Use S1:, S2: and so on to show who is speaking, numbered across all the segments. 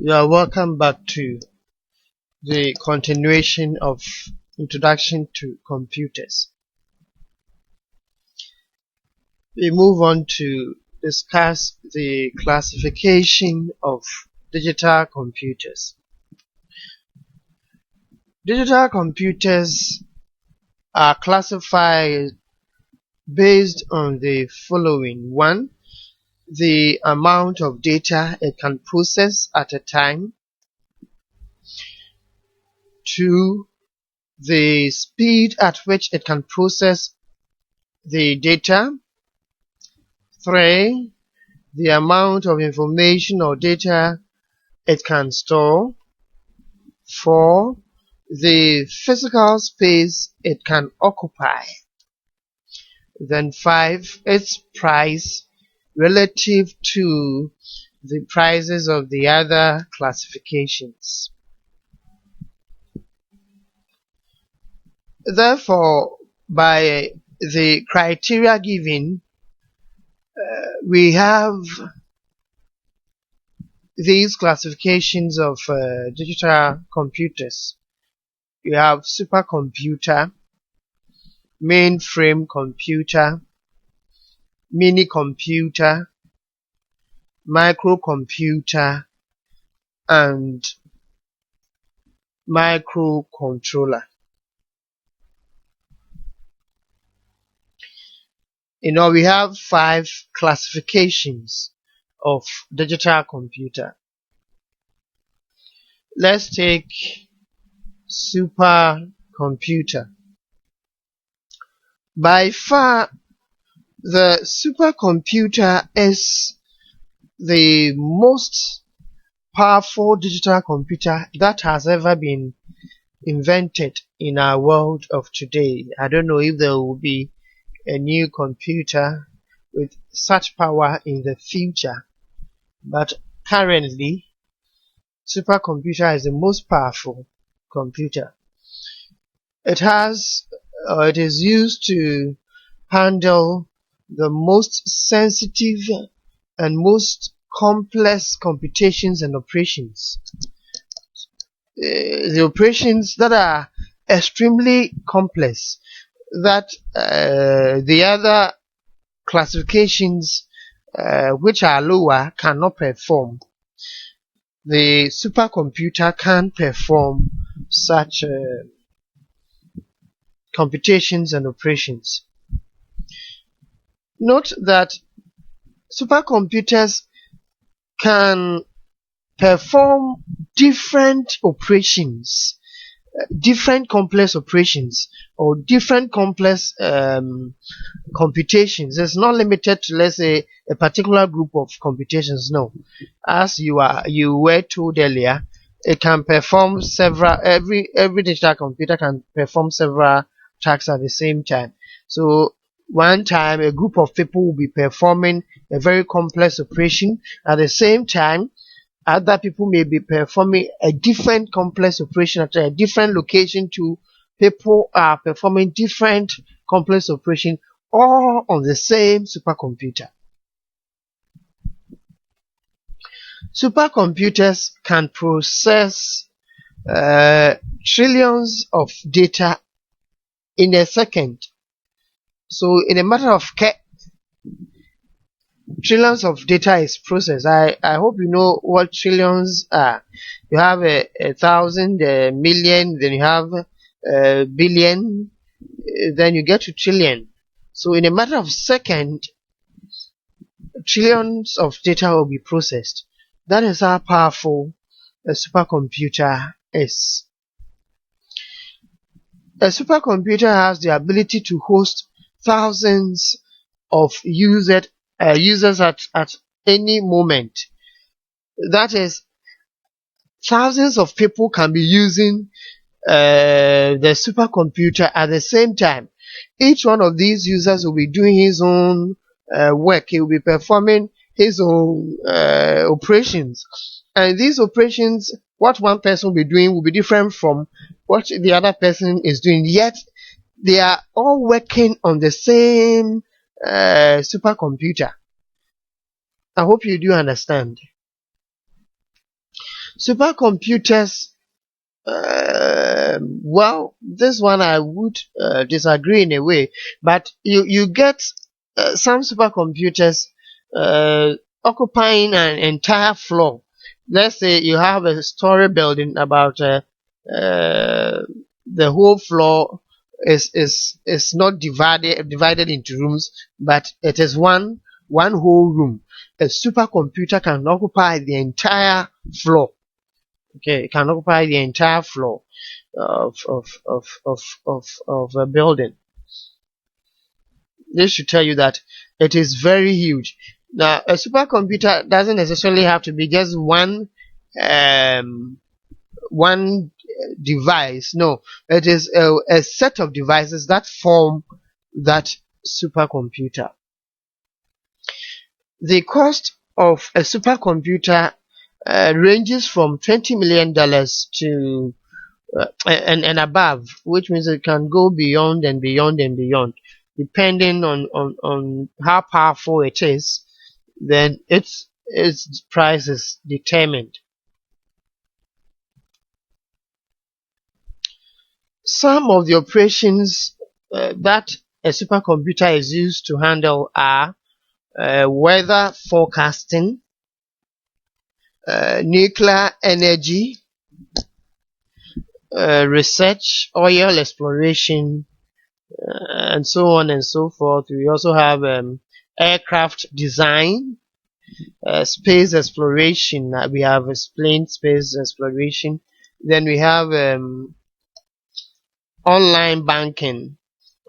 S1: You are welcome back to the continuation of Introduction to Computers. We move on to discuss the classification of digital computers. Digital computers are classified based on the following. 1. The amount of data it can process at a time. 2. The speed at which it can process the data. 3. The amount of information or data it can store. 4. The physical space it can occupy. Then 5. Its price relative to the prices of the other classifications. Therefore, by the criteria given, we have these classifications of digital computers. You have supercomputer, mainframe computer, mini computer, microcomputer, and microcontroller. We have 5 classifications of digital computer. Let's take supercomputer. By far, the supercomputer is the most powerful digital computer that has ever been invented in our world of today. I don't know if there will be a new computer with such power in the future, but currently supercomputer is the most powerful computer. It is used to handle the most sensitive and most complex computations and operations. The operations that are extremely complex that the other classifications which are lower cannot perform. The supercomputer can perform such computations and operations. Note that supercomputers can perform different operations, different complex operations, or different complex computations. It's not limited to, let's say, a particular group of computations. No, as you were told earlier, it can perform several. Every digital computer can perform several tasks at the same time. So one time a group of people will be performing a very complex operation. At the same time, other people may be performing a different complex operation at a different location too. People are performing different complex operations all on the same supercomputer. Supercomputers can process trillions of data in a second. So in a matter of trillions of data is processed. I hope you know what trillions are. You have a thousand, a million, then you have a billion, then you get to trillion. So in a matter of second, trillions of data will be processed. That is how powerful a supercomputer is. A supercomputer has the ability to host thousands of users at any moment. That is, thousands of people can be using the supercomputer at the same time. Each one of these users will be doing his own work. He will be performing his own operations, and these operations, what one person will be doing, will be different from what the other person is doing, yet they are all working on the same supercomputer. I hope you do understand. Supercomputers, well, this one I would disagree in a way, but you get some supercomputers occupying an entire floor. Let's say you have a story building about the whole floor is not divided into rooms, but it is one whole room. A supercomputer can occupy the entire floor. Okay, it can occupy the entire floor of a building. This should tell you that it is very huge. Now, a supercomputer doesn't necessarily have to be just one device. No, it is a set of devices that form that supercomputer. The cost of a supercomputer ranges from $20 million to and above, which means it can go beyond and beyond and beyond, depending on how powerful it is. Then its price is determined. Some of the operations that a supercomputer is used to handle are weather forecasting, nuclear energy, research, oil exploration, and so on and so forth. We also have aircraft design, space exploration. We have explained space exploration. Then we have online banking.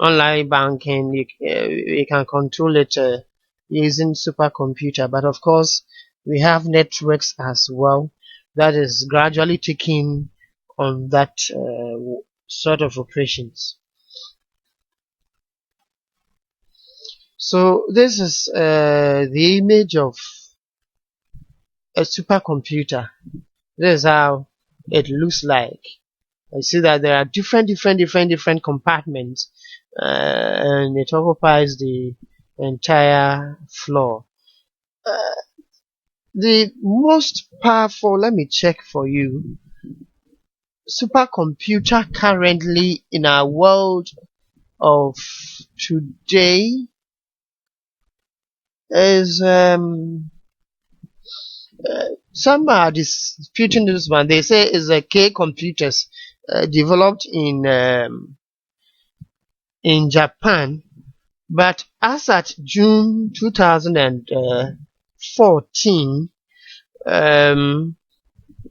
S1: Online banking, you can control it using supercomputer. But of course, we have networks as well that is gradually taking on that sort of operations. So this is the image of a supercomputer. This is how it looks like. I see that there are different compartments, and it occupies the entire floor. The most powerful, let me check for you, supercomputer currently in our world of today is some are disputing this one. They say it's a K computers developed in Japan, but as at June 2014,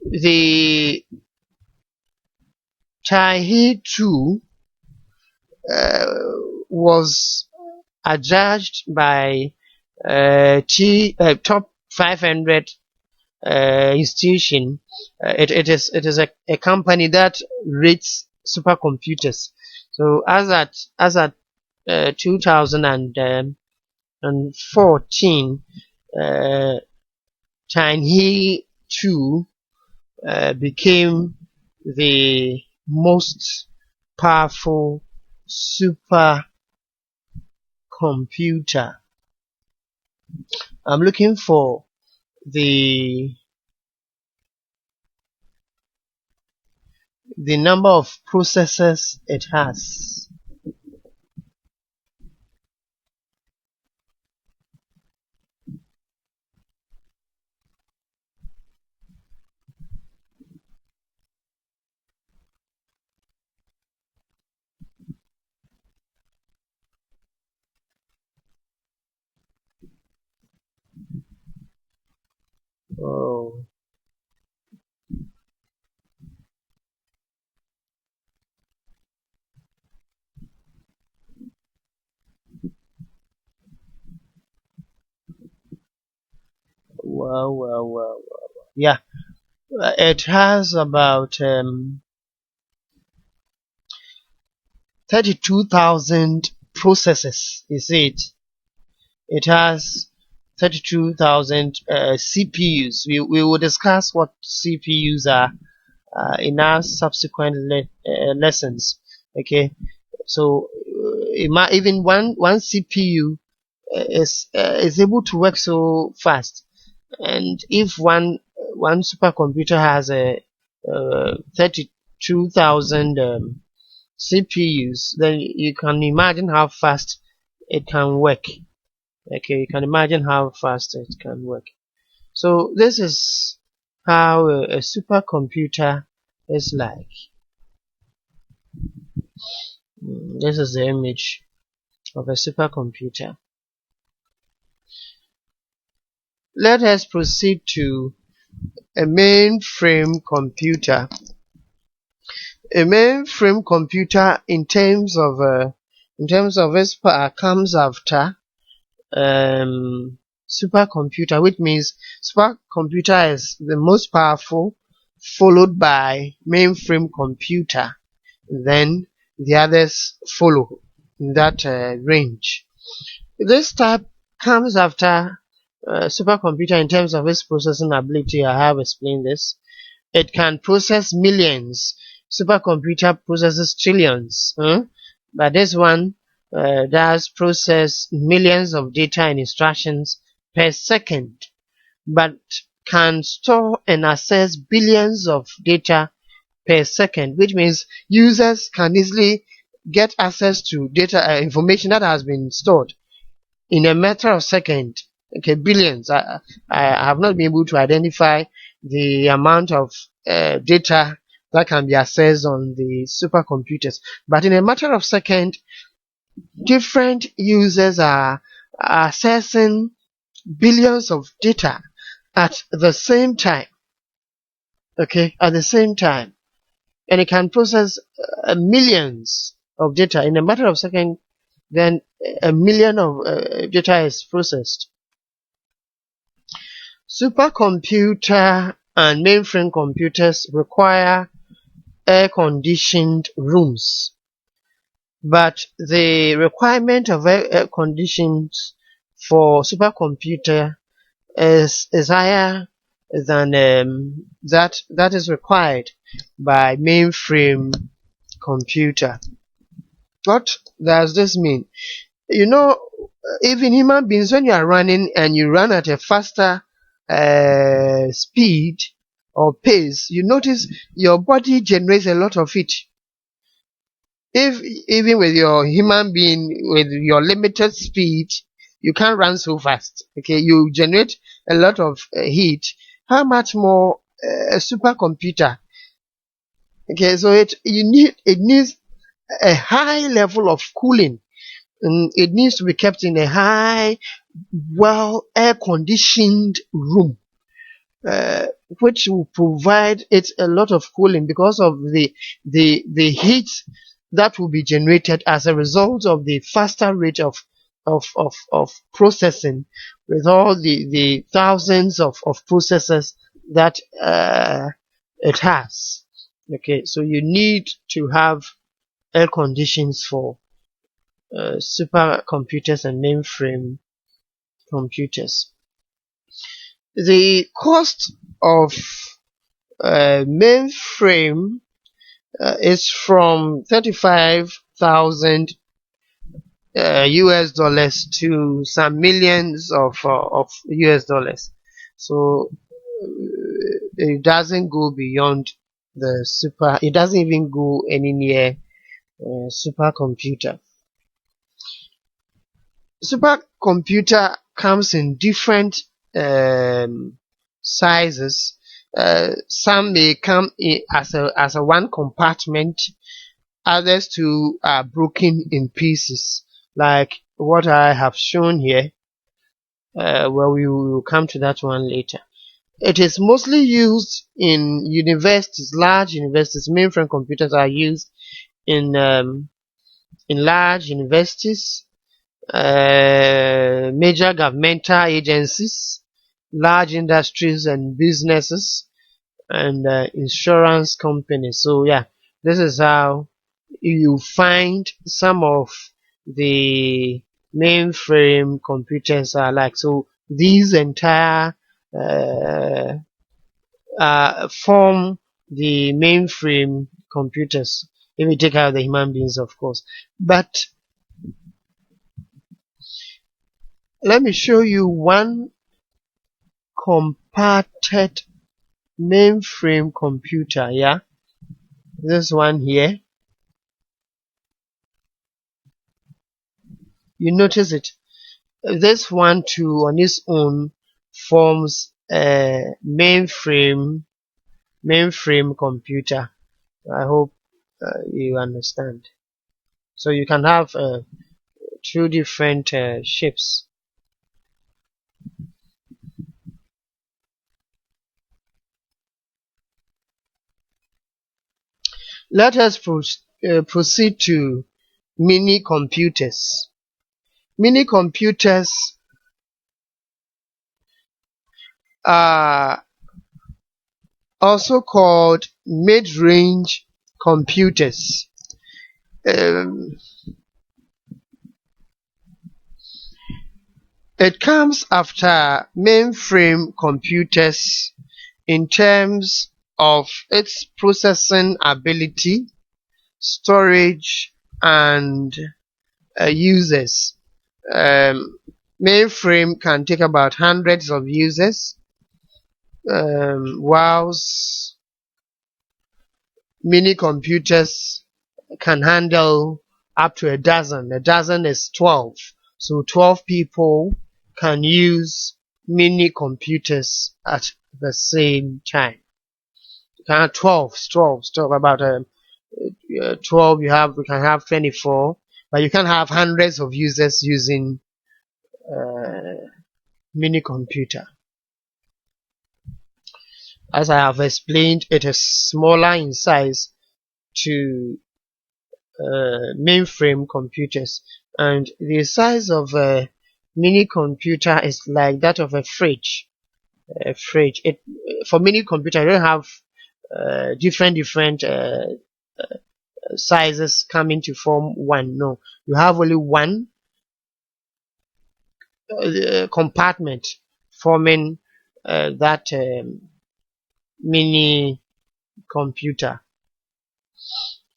S1: the Taihe 2 was adjudged by top 500 institution. It is a company that rates supercomputers. So as at 2014, Taihe 2 became the most powerful supercomputer. I'm looking for the number of processors it has. Oh. Well. Yeah, it has about 32,000 processors. You see it? It has 32,000 CPUs. We will discuss what CPUs are in our subsequent lessons. Okay, so even one CPU is able to work so fast, and if one one supercomputer has a 32,000 CPUs, then you can imagine how fast it can work. Okay, you can imagine how fast it can work. So this is how a supercomputer is like. This is the image of a supercomputer. Let us proceed to a mainframe computer. A mainframe computer, in terms of its power, comes after supercomputer, which means supercomputer is the most powerful, followed by mainframe computer. Then the others follow in that range. This type comes after supercomputer in terms of its processing ability. I have explained this. It can process millions. Supercomputer processes trillions. But this one does process millions of data and instructions per second, but can store and access billions of data per second, which means users can easily get access to data information that has been stored in a matter of seconds. Okay, billions. I have not been able to identify the amount of data that can be accessed on the supercomputers, but in a matter of seconds, different users are accessing billions of data at the same time. Okay, at the same time, and it can process millions of data in a matter of seconds. Then a million of data is processed. Supercomputer and mainframe computers require air-conditioned rooms, but the requirement of air conditions for supercomputer is higher than that is required by mainframe computer. What does this mean? You know, even human beings, when you are running and you run at a faster speed or pace, you notice your body generates a lot of heat. If even with your human being, with your limited speed, you can't run so fast. Okay, you generate a lot of heat. How much more a supercomputer? Okay, so it needs a high level of cooling. It needs to be kept in a high, well air-conditioned room, which will provide it a lot of cooling because of the heat that will be generated as a result of the faster rate of processing, with all the thousands of processors that it has. Okay, so you need to have air conditions for supercomputers and mainframe computers. The cost of mainframe is from 35,000 US dollars to some millions of US dollars. So it doesn't go beyond the it doesn't even go any near supercomputer. Supercomputer comes in different sizes. Some may come as a one compartment. Others too are broken in pieces, like what I have shown here. Well, we will come to that one later. It is mostly used in universities, large universities. Mainframe computers are used in large universities, major governmental agencies, large industries and businesses, and insurance companies. So yeah, this is how you find some of the mainframe computers are like. So these entire form the mainframe computers, if we take out the human beings, of course. But let me show you one compacted mainframe computer. Yeah, this one here. You notice it. This one too on its own forms a mainframe computer. I hope you understand. So you can have two different shapes. Let us proceed to mini computers. Mini computers are also called mid-range computers. It comes after mainframe computers in terms of its processing ability, storage, and users. Mainframe can take about hundreds of users, whilst mini computers can handle up to a dozen. A dozen is 12. So 12 people can use mini computers at the same time. You can have 12, about 12 we can have 24, but you can have hundreds of users using mini computer. As I have explained, it is smaller in size to mainframe computers, and the size of a mini computer is like that of a fridge. For mini computer, you don't have different sizes coming to form one. No, you have only one compartment forming that mini computer.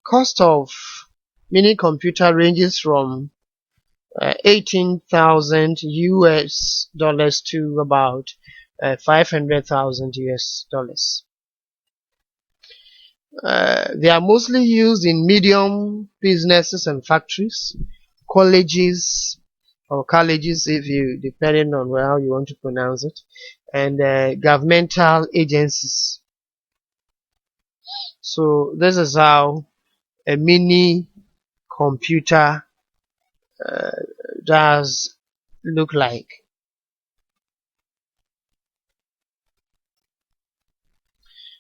S1: Cost of mini computer ranges from 18,000 US dollars to about 500,000 US dollars. They are mostly used in medium businesses and factories, colleges if you, depending on how you want to pronounce it, and governmental agencies. So this is how a mini computer does look like.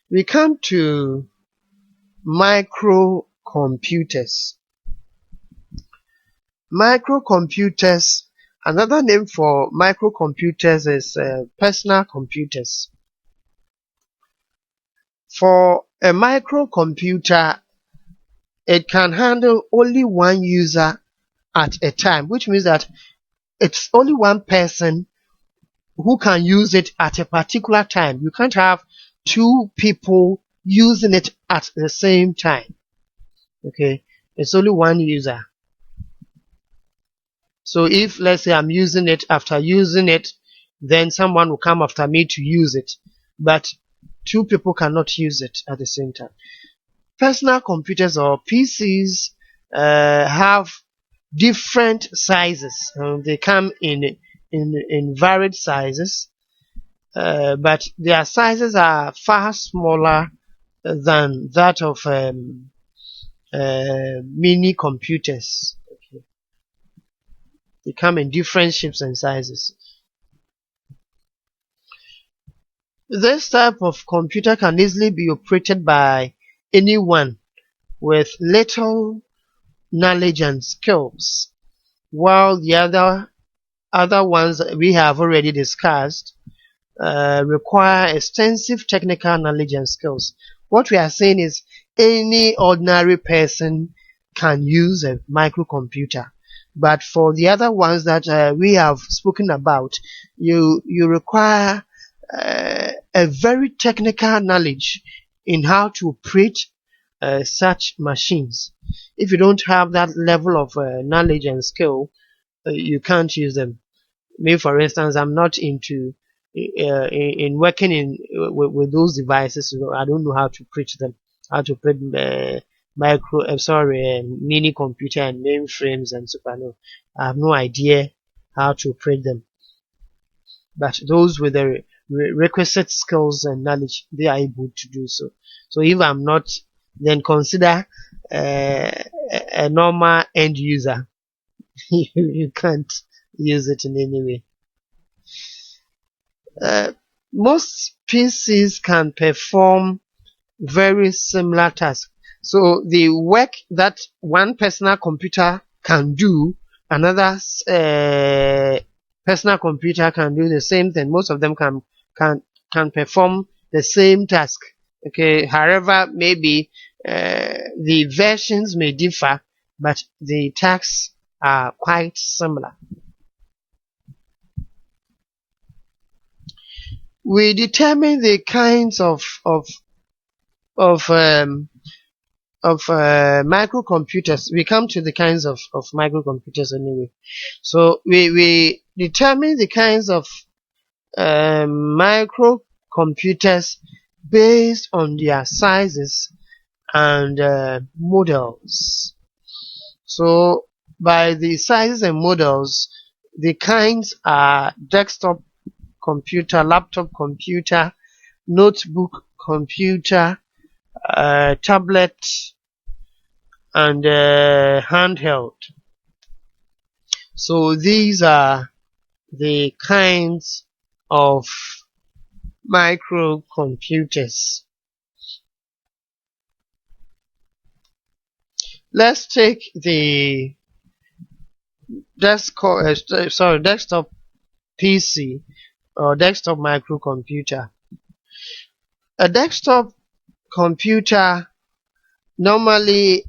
S1: We come to microcomputers. Microcomputers, another name for microcomputers is personal computers. For a microcomputer, it can handle only one user at a time, which means that it's only one person who can use it at a particular time. You can't have two people using it at the same time. Okay, it's only one user. So if, let's say, I'm using it, after using it, then someone will come after me to use it, but two people cannot use it at the same time. Personal computers or PCs have different sizes. They come in varied sizes, but their sizes are far smaller than that of mini computers. Okay. They come in different shapes and sizes. This type of computer can easily be operated by anyone with little knowledge and skills, while the other ones we have already discussed require extensive technical knowledge and skills. What we are saying is any ordinary person can use a microcomputer, but for the other ones that we have spoken about, you require a very technical knowledge in how to operate such machines. If you don't have that level of knowledge and skill, you can't use them. Me, for instance, I'm not into in working with those devices. I don't know how to preach them, how to print mini computer and mainframes and super. No, I have no idea how to print them. But those with the requisite skills and knowledge, they are able to do so. So if I'm not, then consider a normal end user. You can't use it in any way. Most PCs can perform very similar tasks. So the work that one personal computer can do, another personal computer can do the same thing. Most of them can perform the same task. Okay, however, maybe the versions may differ, but the tasks are quite similar. We determine the kinds of microcomputers. We come to the kinds of microcomputers anyway. So we determine the kinds of microcomputers based on their sizes and models. So by the sizes and models, the kinds are desktop computer, laptop computer, notebook computer, tablet, and handheld. So these are the kinds of microcomputers. Let's take the desktop PC or desktop microcomputer. A desktop computer, normally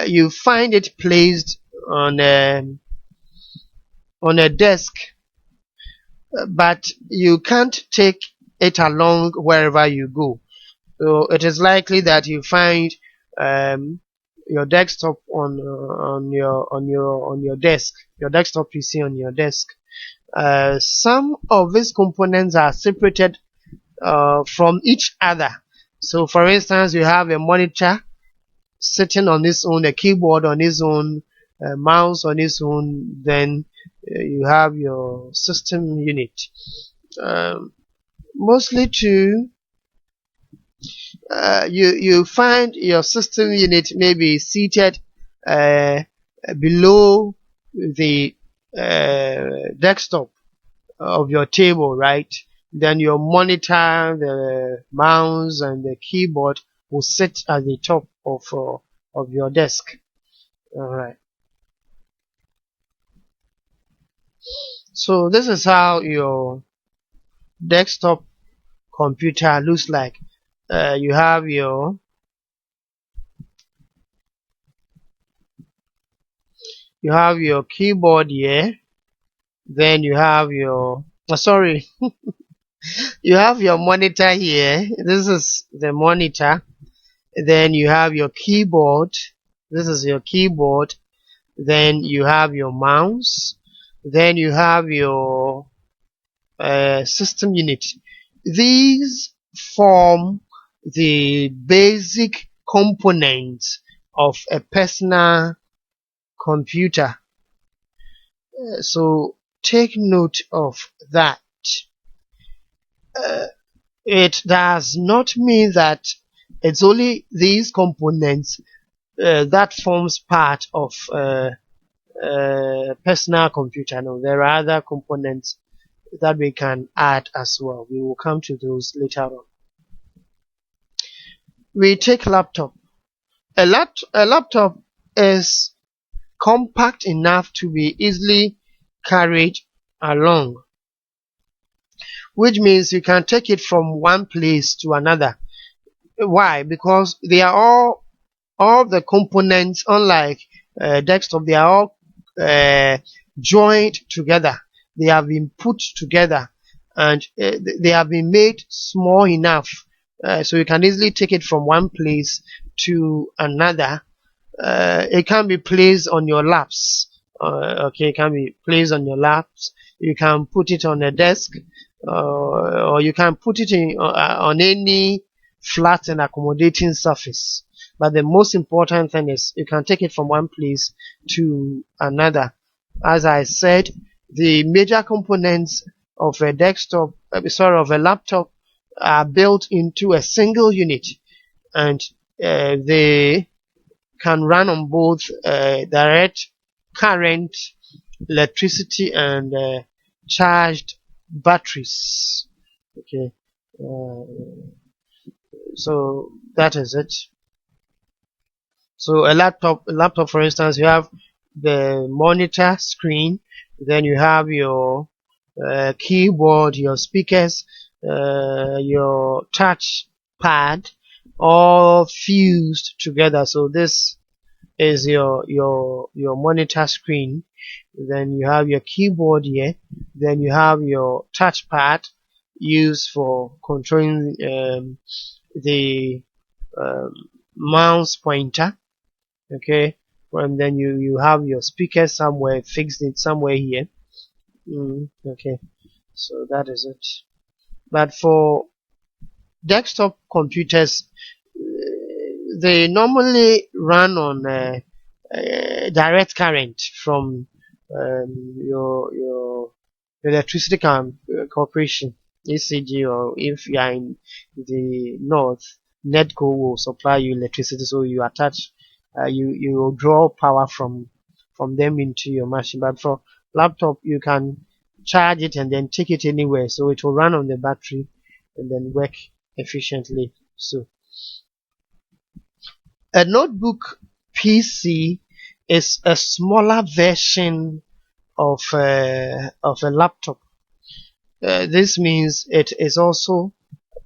S1: you find it placed on a desk, but you can't take it along wherever you go. So it is likely that you find your desktop on your desk, your desktop PC on your desk. Some of these components are separated from each other. So for instance, you have a monitor sitting on its own, a keyboard on its own, a mouse on its own, then you have your system unit. Mostly too, you find your system unit maybe seated below the desktop of your table, right? Then your monitor, the mouse, and the keyboard will sit at the top of your desk. All right. So this is how your desktop computer looks like. You have your keyboard here. Then you have your you have your monitor here. This is the monitor. Then you have your keyboard. This is your keyboard. Then you have your mouse. Then you have your system unit. These form the basic components of a personal computer. So take note of that. It does not mean that it's only these components that forms part of personal computer. No, there are other components that we can add as well. We will come to those later on. We take laptop. A laptop is compact enough to be easily carried along, which means you can take it from one place to another. Why? Because they are all the components, unlike desktop, they are all joined together. They have been put together, and they have been made small enough so you can easily take it from one place to another. It can be placed on your laps. Okay, it can be placed on your laps. You can put it on a desk. or you can put it in on any flat and accommodating surface. But the most important thing is you can take it from one place to another. As I said, the major components of a desktop, of a laptop, are built into a single unit, and they can run on both direct current, electricity, and charged batteries. Okay, so that is it. So a laptop, for instance, you have the monitor screen, then you have your keyboard, your speakers, your touch pad, all fused together. So this is your monitor screen. Then you have your keyboard here. Then you have your touchpad used for controlling the mouse pointer. Okay, and then you have your speaker somewhere, fixed it somewhere here. Okay, so that is it. But for desktop computers, they normally run on direct current from your electricity corporation, ECG, or if you are in the north, NEDCO will supply you electricity, so you attach, you draw power from them into your machine. But for laptop, you can charge it and then take it anywhere, so it will run on the battery and then work efficiently. So a notebook PC is a smaller version of a laptop. This means it is also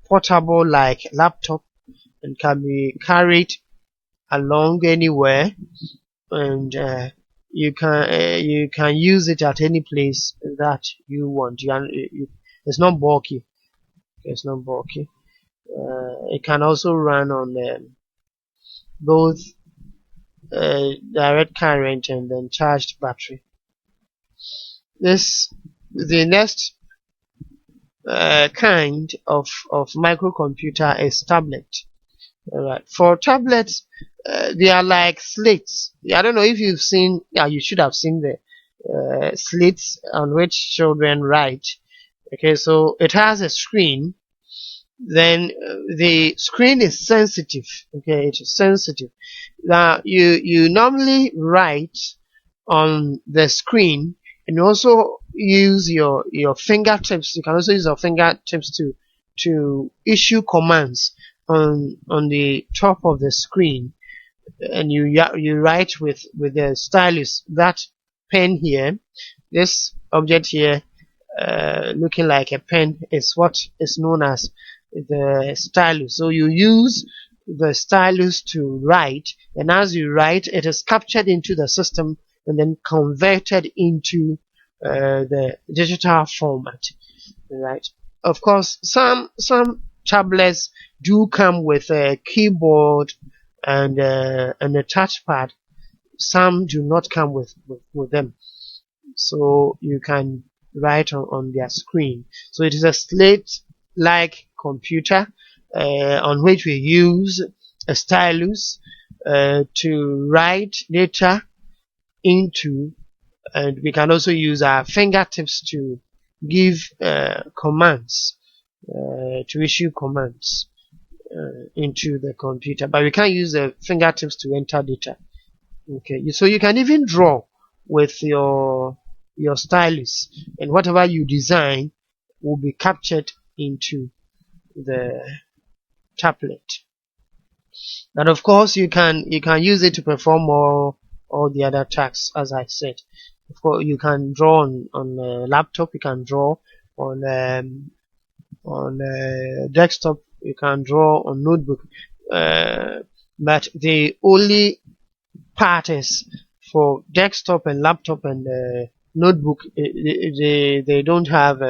S1: portable like laptop and can be carried along anywhere, and you can use it at any place that you want. It's not bulky. It's not bulky. It can also run on both direct current and then charged battery. The next kind of microcomputer is tablet. Alright, for tablets, they are like slates. I don't know if you've seen. Yeah, you should have seen the slates on which children write. Okay, so it has a screen. Then the screen is sensitive. Okay, it is sensitive. Now you normally write on the screen, and you also use your fingertips. You can also use your fingertips to issue commands on the top of the screen, and you write with the stylus. That pen here, this object here, looking like a pen, is what is known as the stylus. So you use the stylus to write, and as you write, it is captured into the system and then converted into the digital format. Right. Of course, some tablets do come with a keyboard and a touchpad. Some do not come with them, so you can write on their screen. So it is a slate-like computer on which we use a stylus to write data into, and we can also use our fingertips to give commands, to issue commands into the computer, but we can't use the fingertips to enter data. Okay, so you can even draw with your stylus, and whatever you design will be captured into the tablet. And of course, you can use it to perform all the other tasks, as I said. Of course, you can draw on a laptop. You can draw on a desktop. You can draw on notebook. But the only part is for desktop and laptop and notebook. They don't have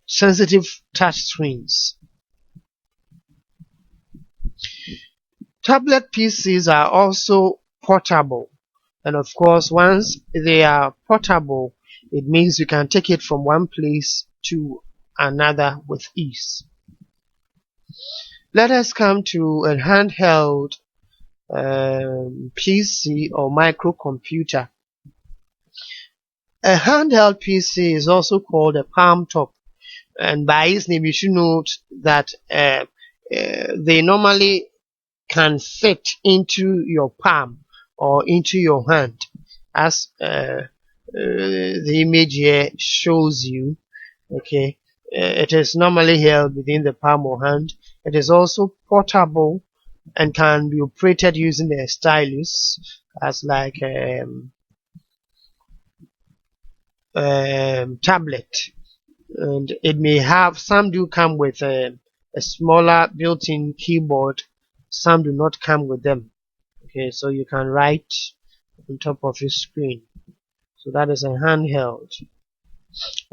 S1: sensitive touch screens. Tablet PCs are also portable, and of course, once they are portable, It means you can take it from one place to another with ease. Let us come to a handheld PC or microcomputer. A handheld PC is also called a palm top, and by its name you should note that they normally can fit into your palm or into your hand, as the image here shows you. Okay, it is normally held within the palm or hand. It is also portable and can be operated using a stylus, as like tablet, and it may have, some do come with a smaller built-in keyboard, some do not come with them. Okay, so you can write on top of your screen. So that is a handheld.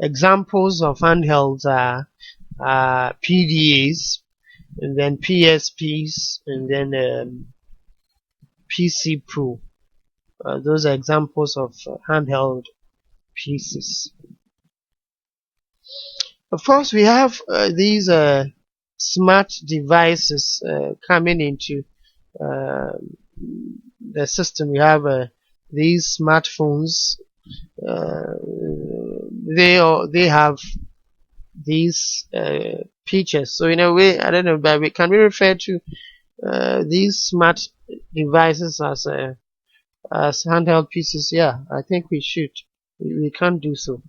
S1: Examples of handhelds are PDAs, and then PSPs, and then PC Pro. Those are examples of handheld pieces. Of course, we have these smart devices coming into the system. We have these smartphones. They have these features. So in a way, I don't know, but can we refer to these smart devices as handheld pieces? Yeah, I think we should. We can't do so.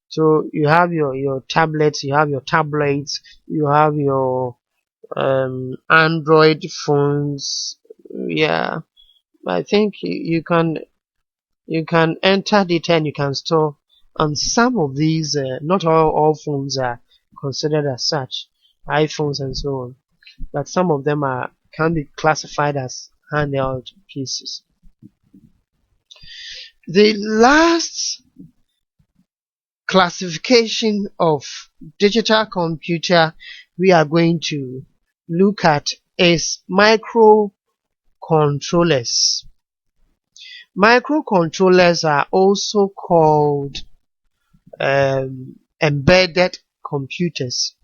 S1: So you have your tablets, you have your tablets, you have your Android phones. Yeah, I think you can enter data and you can store on some of these. Not all phones are considered as such, iPhones and so on, but some of them can be classified as handheld pieces. The last classification of digital computer we are going to look at is microcontrollers. Microcontrollers are also called embedded computers.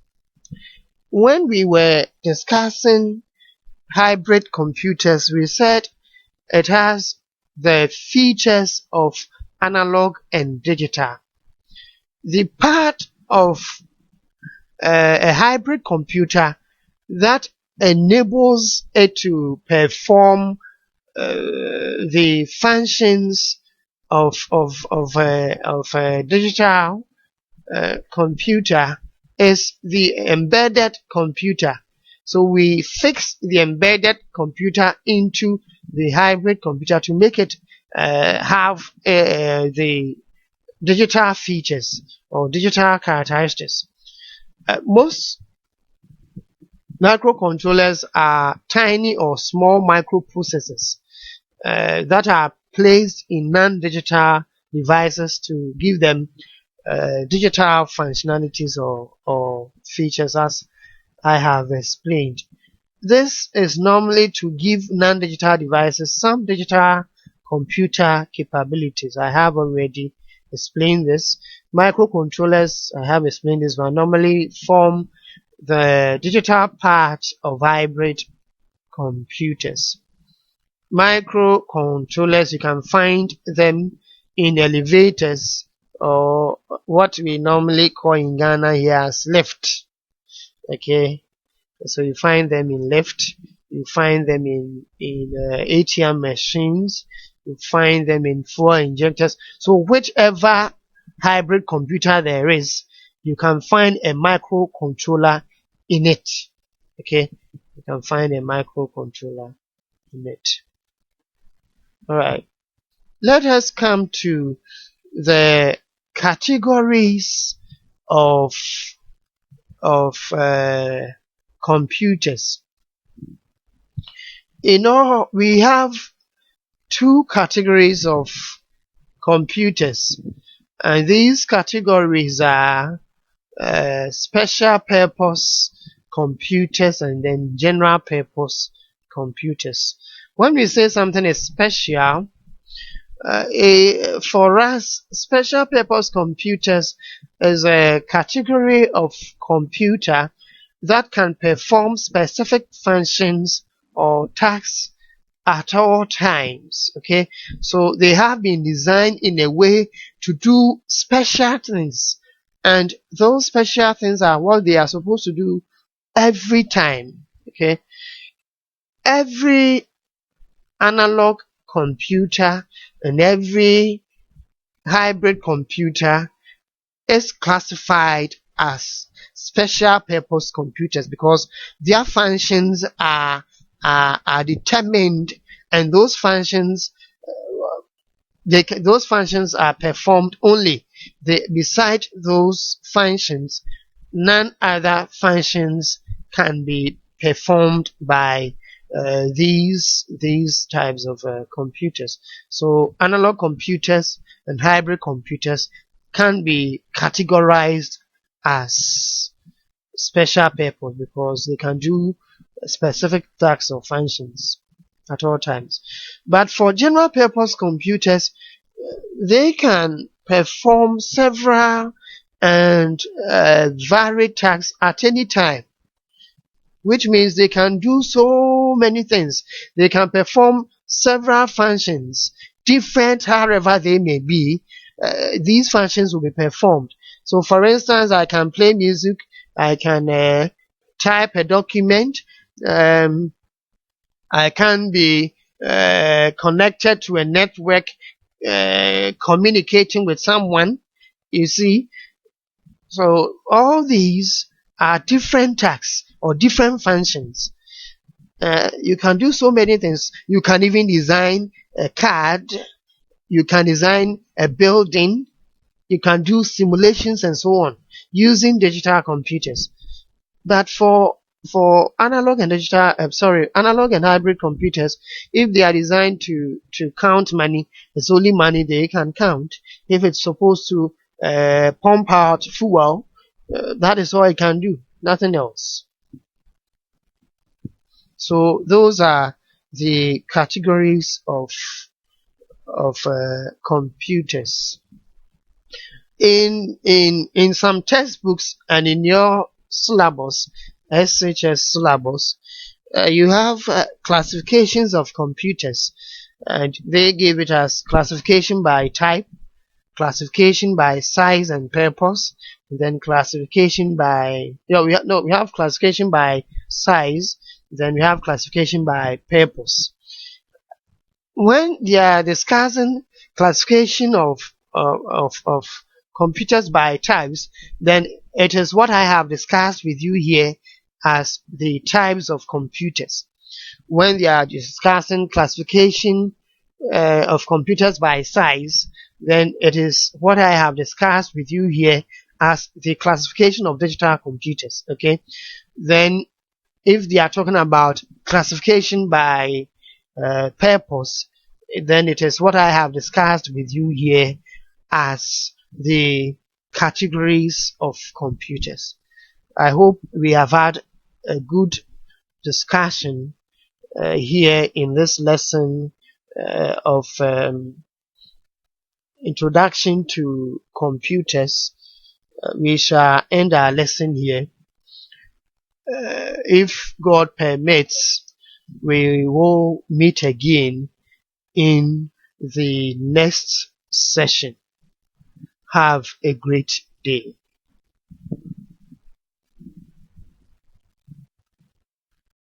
S1: When we were discussing hybrid computers, we said it has the features of analog and digital. The part of a hybrid computer that enables it to perform the functions of a digital computer is the embedded computer. So we fix the embedded computer into the hybrid computer to make it have the digital features or digital characteristics. Most microcontrollers are tiny or small microprocessors that are placed in non-digital devices to give them digital functionalities or features, as I have explained. This is normally to give non-digital devices some digital computer capabilities. I have already explained this. Microcontrollers, I have explained this one, normally form the digital part of hybrid computers. Microcontrollers, you can find them in elevators, or what we normally call in Ghana here as lift. Okay, so you find them in lift, you find them in ATM machines, you find them in fuel injectors. So whichever hybrid computer there is, you can find a microcontroller in it. Okay, you can find a microcontroller in it. Alright, let us come to the categories of computers. In all, we have two categories of computers, and these categories are special purpose computers and then general purpose computers. When we say something is special, For us, special purpose computers is a category of computer that can perform specific functions or tasks at all times. Okay, so they have been designed in a way to do special things, and those special things are what they are supposed to do every time. Okay, every analog computer and every hybrid computer is classified as special purpose computers because their functions are determined, and those functions those functions are performed only. Beside those functions, none other functions can be performed by these types of computers. So analog computers and hybrid computers can be categorized as special purpose because they can do specific tasks or functions at all times. But for general purpose computers, they can perform several and varied tasks at any time, which means they can do so many things. They can perform several functions, different however they may be. These functions will be performed. So for instance, I can play music, I can type a document, I can be connected to a network, communicating with someone, you see. So all these are different tasks or different functions. You can do so many things. You can even design a card, you can design a building, you can do simulations and so on using digital computers. But for analog and analog and hybrid computers, if they are designed to count money, it's only money they can count. If it's supposed to pump out fuel, that is all it can do, nothing else. So those are the categories of computers. In some textbooks and in your syllabus, SHS syllabus, you have classifications of computers, and they give it as classification by type, classification by size and purpose, and then classification by we have classification by size, then we have classification by purpose. When they are discussing classification of computers by types, then it is what I have discussed with you here as the types of computers. When they are discussing classification of computers by size, then it is what I have discussed with you here as the classification of digital computers. Okay, then if they are talking about classification by purpose, then it is what I have discussed with you here as the categories of computers. I hope we have had a good discussion here in this lesson of introduction to computers. We shall end our lesson here. If God permits, we will meet again in the next session. Have a great day.